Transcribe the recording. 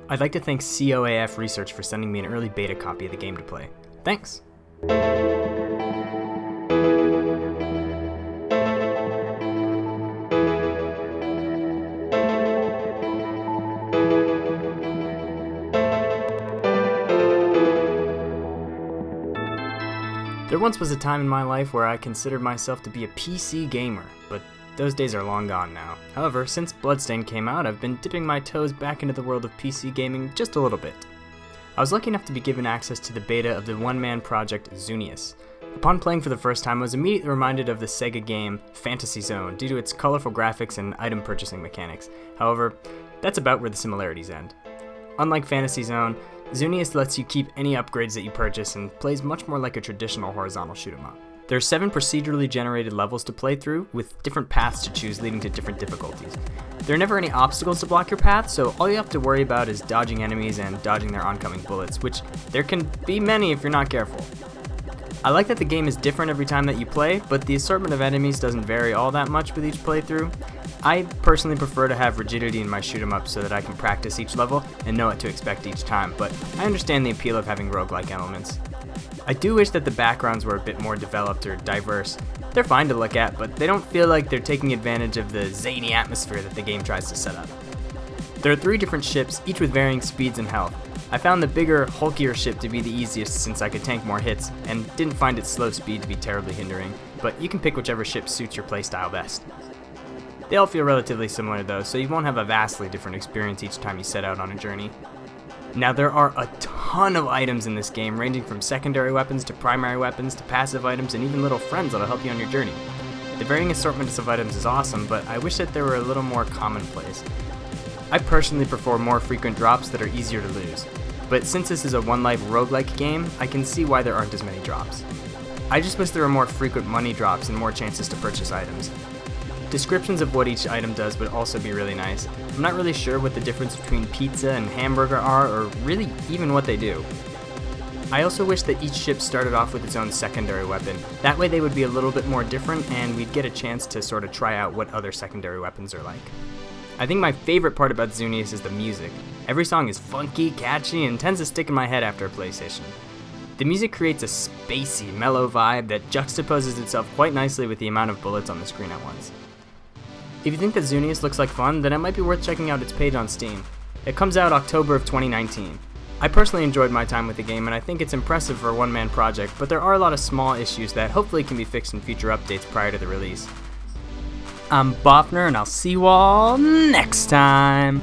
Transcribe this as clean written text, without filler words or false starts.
I'd like to thank COAF Research for sending me an early beta copy of the game to play. Thanks! There once was a time in my life where I considered myself to be a PC gamer, but those days are long gone now. However, since Bloodstained came out, I've been dipping my toes back into the world of PC gaming just a little bit. I was lucky enough to be given access to the beta of the one-man project Zunius. Upon playing for the first time, I was immediately reminded of the Sega game Fantasy Zone due to its colorful graphics and item purchasing mechanics. However, that's about where the similarities end. Unlike Fantasy Zone, Zunius lets you keep any upgrades that you purchase and plays much more like a traditional horizontal shoot-'em-up. There are 7 procedurally generated levels to play through, with different paths to choose leading to different difficulties. There are never any obstacles to block your path, so all you have to worry about is dodging enemies and dodging their oncoming bullets, which there can be many if you're not careful. I like that the game is different every time that you play, but the assortment of enemies doesn't vary all that much with each playthrough. I personally prefer to have rigidity in my shoot-'em-up so that I can practice each level and know what to expect each time, but I understand the appeal of having roguelike elements. I do wish that the backgrounds were a bit more developed or diverse. They're fine to look at, but they don't feel like they're taking advantage of the zany atmosphere that the game tries to set up. There are 3 different ships, each with varying speeds and health. I found the bigger, hulkier ship to be the easiest since I could tank more hits, and didn't find its slow speed to be terribly hindering, but you can pick whichever ship suits your playstyle best. They all feel relatively similar though, so you won't have a vastly different experience each time you set out on a journey. Now there are a ton of items in this game, ranging from secondary weapons to primary weapons to passive items and even little friends that'll help you on your journey. The varying assortment of items is awesome, but I wish that there were a little more commonplace. I personally prefer more frequent drops that are easier to lose, but since this is a one-life roguelike game, I can see why there aren't as many drops. I just wish there were more frequent money drops and more chances to purchase items. Descriptions of what each item does would also be really nice. I'm not really sure what the difference between pizza and hamburger are, or really even what they do. I also wish that each ship started off with its own secondary weapon. That way they would be a little bit more different and we'd get a chance to sort of try out what other secondary weapons are like. I think my favorite part about Zunius is the music. Every song is funky, catchy, and tends to stick in my head after a PlayStation. The music creates a spacey, mellow vibe that juxtaposes itself quite nicely with the amount of bullets on the screen at once. If you think that Zunius looks like fun, then it might be worth checking out its page on Steam. It comes out October of 2019. I personally enjoyed my time with the game, and I think it's impressive for a one-man project, but there are a lot of small issues that hopefully can be fixed in future updates prior to the release. I'm Bofner, and I'll see you all next time!